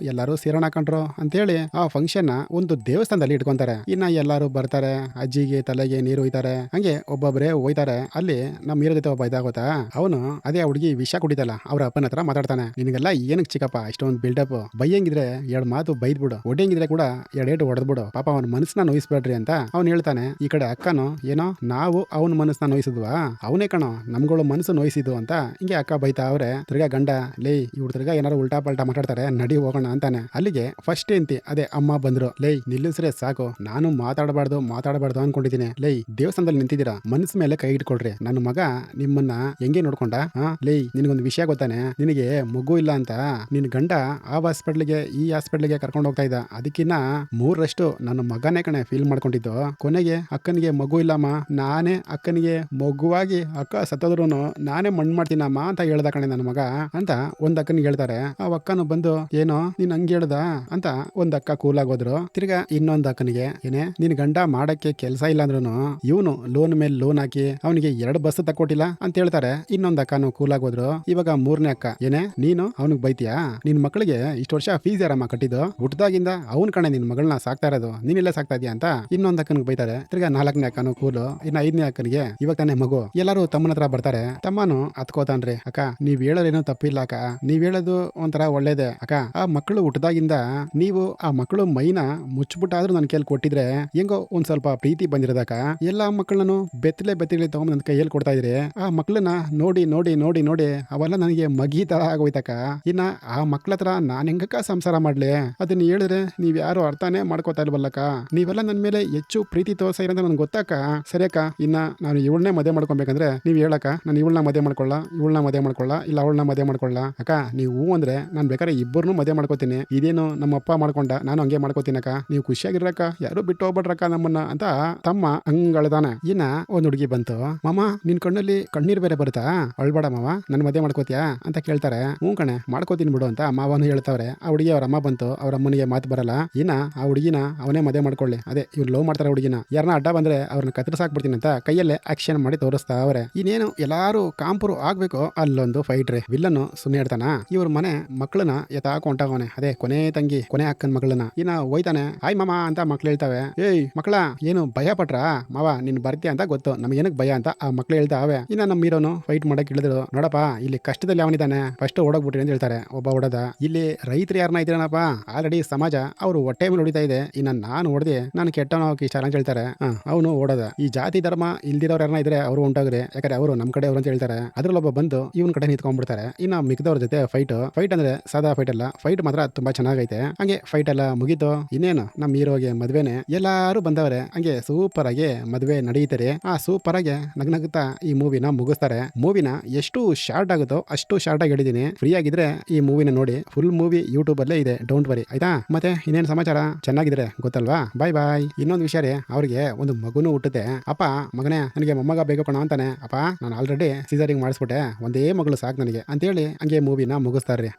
ಎಲ್ಲಾರು ಸೇರೋಣ ಹಾಕೊಂಡ್ರು ಅಂತೇಳಿ ಆ ಫಂಕ್ಷನ್ ಒಂದು ದೇವಸ್ಥಾನದಲ್ಲಿ ಇಟ್ಕೊಂತಾರೆ. ಇನ್ನ ಎಲ್ಲಾರು ಬರ್ತಾರೆ, ಅಜ್ಜಿಗೆ ತಲೆಗೆ ನೀರು ಹೋಯ್ತಾರೆ. ಹಂಗೆ ಒಬ್ಬೊಬ್ಬರೇ ಹೋಯ್ತಾರೆ. ಅಲ್ಲಿ ನಮ್ಮ ಹೀರೋ ಜೊತೆ ಒಬ್ಬ ಇದಾಗೋತಾ, ಅವನು ಅದೇ ಹುಡುಗಿ ವಿಷ ಕುಡಿತಲ್ಲ ಅವ್ರ ಅಪ್ಪನ ಹತ್ರ ಮಾತಾಡ್ತಾನೆ. ನಿನಗೆಲ್ಲ ಏನಕ್ಕೆ ಚಿಕ್ಕಪ್ಪ ಇಷ್ಟೊಂದು ಬಿಲ್ಡಪ್, ಬೈಯಂಗಿದ್ರೆ 2 ಮಾತು ಬೈದ್ಬಿಡು, ಒಡೆಯಂಗಿದ್ರೆ ಕೂಡ 2 ಏಟು ಹೊಡೆದ್ಬಿಡು, ಪಾಪ ಅವನ ಮನಸ್ಸನ್ನ ನೋಯಿಸ್ಬೇಡ್ರಿ ಅಂತ ಅವ್ನು ಹೇಳ್ತಾನೆ. ಈ ಕಡೆ ಅಕ್ಕನು, ಏನೋ ನಾವು ಅವನ ಮನಸ್ಸನ್ನ ನೋಯಿಸಿದ್ವಾ, ಅವನೇ ಕಣೋ ನಮ್ಗಳು ಮನಸ್ಸು ನೋಯಿಸಿದ್ವು ಅಂತ ಹಿಂಗೆ ಅಕ್ಕ ಬೈತಾ ಅವ್ರೆ. ತಿರ್ಗಾ ಗಂಡ, ಲೇ ಇವ್ರ ತಿರ್ಗಾ ಏನಾರು ಉಲ್ಟಾ ಪಲ್ಟಾ ಮಾತಾಡ್ತಾರೆ, ನಡಿ ಹೋಗೋಣ ಅಂತಾನೆ. ಅಲ್ಲಿಗೆ ಫಸ್ಟ್ ಎಂತಿ ಅದೇ ಅಮ್ಮ ಬಂದ್ರು. ಲೇ ನಿಲ್ಲಿಸ್ರೆ ಸಾಕು, ನಾನು ಮಾತಾಡಬಾರ್ದು ಅನ್ಕೊಂಡಿದ್ದೀನಿ. ಲೇ ದೇವಸ್ಥಾನದಲ್ಲಿ ನಿಂತಿದ್ದೀರಾ, ಮನಸ್ಸು ಮೇಲೆ ಕೈ ಇಟ್ಕೊಳ್ರಿ, ನನ್ನ ಮಗ ನಿಮ್ಮನ್ನ ಹೆಂಗೆ ನೋಡ್ಕೊಂಡ, ಲೇ ನಿನಗೊಂದು ವಿಷಯ ಗೊತ್ತಾನೆ, ನಿನಗೆ ಮಗು ಇಲ್ಲ ಅಂತ ನಿನ್ ಗಂಡ ಆ ಹಾಸ್ಪಿಟ್ಲಿಗೆ ಈ ಹಾಸ್ಪಿಟ್ಲಿಗೆ ಕರ್ಕೊಂಡು ಹೋಗ್ತಾ ಇದ್ದ, ಅದಕ್ಕಿನ್ನ 3ರಷ್ಟು ನನ್ನ ಮಗನೇ ಕಣೆ ಫೀಲ್ ಮಾಡ್ಕೊಂಡಿದ್ದು. ಕೊನೆಗೆ ಅಕ್ಕನಿಗೆ ಮಗು ಇಲ್ಲಮ್ಮ, ನಾನೇ ಅಕ್ಕನಿಗೆ ಮಗುವಾಗಿ ಅಕ್ಕ ಸತ್ತೋದ್ರು ನಾನೇ ಮಣ್ಣು ಮಾಡ್ತೀನಮ್ಮ ಅಂತ ಹೇಳ್ದ ಕಣೆ ನನ್ನ ಮಗ ಅಂತ ಒಂದ್ ಅಕ್ಕನಿಗೆ ಹೇಳ್ತಾರೆ. ಆ ಅಕ್ಕನು ಬಂದು, ಏನೋ ನೀನ್ ಹಂಗೆ ಹೇಳ್ದ ಅಂತ ಒಂದ್ ಅಕ್ಕ ಕೂಲಾಗೋದ್ರು. ತಿರ್ಗಾ ಇನ್ನೊಂದ್ ಅಕ್ಕನಿಗೆ, ಏನೇ ನಿನ್ ಗಂಡ ಮಾಡಕ್ಕೆ ಕೆಲಸ ಇಲ್ಲ ಅಂದ್ರೂ ಇವನು ಲೋನ್ ಮೇಲೆ ಲೋನ್ ಹಾಕಿ ಅವನಿಗೆ 2 ಬಸ್ ತಕ್ಕೊಟ್ಟಿಲ್ಲ ಅಂತ ಹೇಳ್ತಾರೆ. ಇನ್ನೊಂದ್ ಅಕ್ಕನು ಕೂಲಾಗೋದ್ರು. ಇವಾಗ 3ನೇ ಅಕ್ಕ, ಏನೇ ನೀನು ಅವನಿಗೆ ಬೈತೀಯಾ, ನಿನ್ ಮಕ್ಕಳಿಗೆ ಇಷ್ಟು ವರ್ಷ ಫೀಸ್ ಯಾರಮ್ಮ ಕಟ್ಟಿದ್ದು, ಹುಟ್ಟದಾಗಿಂದ ಅವನ್ ಕಣೆ ನಿನ್ ಮಗಳನ್ನ ಸಾಕ್ತಾ ಇರೋದು, ನೀನೆಲ್ಲ ಸಾಕ್ತಾ ಇದೀಯ ಅಂತ ಇನ್ನೊಂದ್ ಅಕ್ಕನಿಗೆ ಬೈತಾರೆ. ತಿರ್ಗಾ 4ನೇ ಅಕ್ಕನು ಕೂಲು. ಇನ್ನ 5ನೇ ಅಕ್ಕನಿಗೆ, ಇವಾಗ ತಾನೇ ಮಗು, ಎಲ್ಲರೂ ತಮ್ಮನ ಹತ್ರ ಬರ್ತಾರೆ. ತಮ್ಮನು ಹತ್ಕೋತಾನ್ರಿ. ಅಕ್ಕ ನೀವ್ ಹೇಳೋದೇನೋ ತಪ್ಪಿಲ್ಲ ಅಕ್ಕ, ನೀವ್ ಹೇಳೋದು ಒಂಥರ ಒಳ್ಳೇದೆ ಅಕ್ಕ, ಆ ಮಕ್ಕಳು ಹುಟ್ಟದಾಗಿಂದ ನೀವು ಆ ಮಕ್ಕಳು ಮೈನ ಮುಚ್ಚಿಬಿಟ್ಟಾದ್ರೂ ನನ್ನ ಕೈಯಲ್ಲಿ ಕೊಟ್ಟಿದ್ರೆ ಹೆಂಗೋ ಒಂದ್ ಸ್ವಲ್ಪ ಪ್ರೀತಿ ಬಂದಿರೋದಕ್ಕ, ಎಲ್ಲಾ ಮಕ್ಕಳನ್ನು ಬೆತ್ತಲೆ ತಗೊಂಡ್ ನನ್ನ ಕೈಯಲ್ಲಿ ಕೊಡ್ತಾ ಇದ್ರಿ, ಆ ಮಕ್ಕಳನ್ನ ನೋಡಿ ನೋಡಿ ನೋಡಿ ನೋಡಿ ಅವೆಲ್ಲ ನನಗೆ ಮಗಿ ತರ ಆಗೋಯ್ತಕ್ಕ. ಇನ್ನ ಆ ಮಕ್ಳ ಹತ್ರ ನಾನ್ ಹೆಂಗಕ್ಕ ಸಂಸಾರ ಮಾಡ್ಲಿ, ಅದನ್ನ ಹೇಳಿದ್ರೆ ನೀವ್ ಯಾರು ಅರ್ಥನೇ ಮಾಡ್ಕೋತಾ ಇಲ್ವಲ್ಲಕ್ಕ, ನೀವೆಲ್ಲ ನನ್ನ ಮೇಲೆ ಹೆಚ್ಚು ಪ್ರೀತಿ ತೋರ್ಸ ಇರೋದು ನನ್ಗೆ ಗೊತ್ತಕ್ಕ. ಸರಿ ಅಕ್ಕ, ಇನ್ನ ನಾನು ಇವಳನ್ನೇ ಮದುವೆ ಮಾಡ್ಕೊಬೇಕಂದ್ರೆ ನೀವ್ ಹೇಳಕ್ಕ, ನಾನು ಇವಳನ್ನ ಮದುವೆ ಮಾಡ್ಕೊಳ್ಳ, ಇಲ್ಲ ಅವಳನ್ನ ಮದುವೆ ಮಾಡ್ಕೊಳ್ಳ. ಅಕ್ಕ ನೀವು ಹೂ ಅಂದ್ರೆ ನಾನು ಬೇಕಾದ್ರೆ ಇಬ್ಬರನ್ನೂ ಮದುವೆ ಮಾಡ್ಕೋತೀನಿ. ಇದೇನು ನಮ್ಮ ಅಪ್ಪ ಮಾಡ್ಕೊಂಡ, ನಾನು ಹಂಗೆ ಮಾಡ್ಕೋತೀನಕ್ಕ. ನೀವು ಖುಷಿಯಾಗಿರಕ್ಕ, ಯಾರು ಬಿಟ್ಟು ಹೋಗ್ಬಿಡ್ರಕ್ಕ ನಮ್ಮನ್ನ ಅಂತ ತಮ್ಮ ಹಂಗಳದಾನೆ. ಇನ್ನ ಒಂದ್ ಹುಡುಗಿ ಬಂತು, ಮಾಮ ನಿನ್ ಕಣ್ಣಲ್ಲಿ ಕಣ್ಣೀರ್ ಬೇರೆ ಬರುತ್ತಾ, ಅಳ್ಬೇಡ ಮಾವ, ನನ್ ಮದುವೆ ಮಾಡ್ಕೋತೀಯಾ ಅಂತ ಕೇಳ್ತಾರೆ. ಹ್ಞೂ ಕಣೆ ಮಾಡ್ಕೋತೀನಿ ಬಿಡು ಅಂತ ಮಾವನು ಹೇಳ್ತಾವ್ರೆ. ಆ ಹುಡುಗಿ ಅವ್ರ ಅಮ್ಮ ಬಂತು, ಅವ್ರ ಅಮ್ಮನಿಗೆ ಮಾತು ಬರಲ್ಲ. ಇನ್ನ ಆ ಹುಡುಗಿನ ಅವನೇ ಮದುವೆ ಮಾಡ್ಕೊಳ್ಳಿ, ಅದೇ ಇವ್ರು ಲವ್ ಮಾಡ್ತಾರೆ ಹುಡುಗಿನ, ಯಾರನ್ನ ಅಡ್ಡ ಬಂದ್ರೆ ಅವ್ರನ್ನ ಕತ್ತರಿಸಾಕ್ಬಿಡ್ತೀನಿ ಅಂತ ಕೈಯಲ್ಲೇ ಆಕ್ಷನ್ ಮಾಡಿ ತೋರಿಸ್ತಾ ಅವ್ರೆ. ಇನ್ನೇನು ಎಲ್ಲಾರು ಕಾಂಪುರು ಆಗ್ಬೇಕು, ಅಲ್ಲೊಂದು ಫೈಟ್ ರೀ. ವಿಲ್ಲನ್ನು ಸುಮ್ಮನೆ ಇರ್ತಾನ, ಇವ್ರ ಮನೆ ಮಕ್ಕಳನ್ನ ಎತ್ತಾಕ ಹೊಂಟಾಗವನೆ, ಅದೇ ಕೊನೆ ತಂಗಿ ಕೊನೆ ಅಕ್ಕನ ಮಗಳನ್ನ. ಇನ್ನ ಹೋಯ್ತಾನೆ, ಹಾಯ್ ಮಾಮ ಅಂತ ಮಕ್ಳು ಹೇಳ್ತಾವೆ. ಏಯ್ ಮಕ್ಕಳ, ಏನು ಭಯ ಪಟ್ರ ಮಾವ, ನೀನ್ ಬರ್ತೀಯ ಅಂತ ಗೊತ್ತು, ನಮ್ಗೆ ಏನಕ್ಕೆ ಭಯ ಅಂತ ಆ ಮಕ್ಳು ಹೇಳ್ತಾವೆ. ಇನ್ನ ನಮ್ಮ ಹೀರೋನು ಫೈಟ್ ಮಾಡಕ್ ಇಳಿದ್ರು. ನೋಡಪ್ಪ ಇಲ್ಲಿ ಕಷ್ಟದಲ್ಲಿ ಅವನಿದ್ದಾನೆ, ಫಸ್ಟ್ ಓಡೋಗ್ಬಿಟ್ರಿ ಅಂತ ಹೇಳ್ತಾರೆ. ಒಬ್ಬ ಹೊಡೆದ. ಇಲ್ಲಿ ರೈತರು ಯಾರನ್ನ ಇದ್ರೇನಪ್ಪ, ಆಲ್ರೆಡಿ ಸಮಾಜ ಅವ್ರು ಹೊಟ್ಟೆ ಮೇಲೆ ಹೊಡಿತಾ ಇದೆ, ಇನ್ನ ನಾನು ಹೊಡೆದಿ ನಾನು ಕೆಟ್ಟವನಾಗಿ ಇಷ್ಟ ಅಂತ ಹೇಳ್ತಾರೆ. ಅವನು ಓಡೋದ. ಈ ಜಾತಿ ಧರ್ಮ ಇಲ್ದಿರೋರು ಯಾರನ್ನ ಇದ್ರೆ ಅವರು ಉಂಟಾಗ್ರಿ, ಯಾಕಂದ್ರೆ ಅವರು ನಮ್ ಕಡೆ ಅವ್ರು ಅಂತ ಹೇಳ್ತಾರೆ. ಅದ್ರಲ್ಲೊಬ್ಬ ಬಂದು ಇವನ್ ಕಡೆ ನಿಂತ್ಕೊಂಡ್ಬಿಡ್ತಾರೆ. ಇನ್ನ ಮಿಕ್ದವ್ರ ಜೊತೆ ಫೈಟ್ ಅಂದ್ರೆ ಸಾದಾ ಫೈಟ್ ಅಲ್ಲ, ಫೈಟ್ ಮಾತ್ರ ತುಂಬಾ ಚೆನ್ನಾಗೈತೆ. ಹಂಗೆ ಫೈಟ್ ಎಲ್ಲ ಮುಗೀತು. ಇನ್ನೇನು ನಮ್ಮ ಹೀರೋಗೆ ಮದ್ವೆನೆ, ಎಲ್ಲಾರು ಬಂದವ್ರೆ. ಹಂಗೆ ಸೂಪರ್ ಆಗಿ ಮದ್ವೆ ನಡೀತಾರೆ. ಆ ಸೂಪರ್ ಆಗಿ ನಗ್ನಗ್ತಾ ಈ ಮೂವಿನ ಮುಗಿಸ್ತಾರೆ. ಮೂವಿನ ಎಷ್ಟು ಶಾರ್ಟ್ ಆಗುತ್ತೋ ಅಷ್ಟು ಶಾರ್ಟ್ ಆಗಿ ಹೇಳಿದೀನಿ. ಫ್ರೀ ಆಗಿದ್ರೆ ಈ ಮೂವಿನ ನೋಡಿ, ಫುಲ್ ಮೂವಿ ಯೂಟ್ಯೂಬ್ ಅಲ್ಲೇ ಇದೆ, ಡೋಂಟ್ ವರಿ ಆಯ್ತಾ. ಮತ್ತೆ ಇನ್ನೇನು ಸಮಾಚಾರ, ಚೆನ್ನಾಗಿದ್ರೆ ಗೊತ್ತಲ್ವಾ. ಬಾಯ್. ಇನ್ನೊಂದು ವಿಷಯ ರೀ, ಅವ್ರಿಗೆ ಒಂದು ಮಗುನು ಹುಟ್ಟುತ್ತೆ. ಅಪ್ಪ ಮಗನೇ ನನಗೆ ಮೊಮ್ಮಗ ಬೇಕು ಕಣ ಅಂತಾನೆ. ಅಪ್ಪ ನಾನು ಆಲ್ರೆಡಿ ಸೀಸರಿಂಗ್ ಮಾಡಿಸ್ಬಿಟ್ಟೆ, ಒಂದೇ ಮಗಳು ಸಾಕು ನನಗೆ ಅಂತೇಳಿ ಹಂಗೆ ಮೂವಿನ ಮುಗಿಸ್ತಾರ್ರಿ.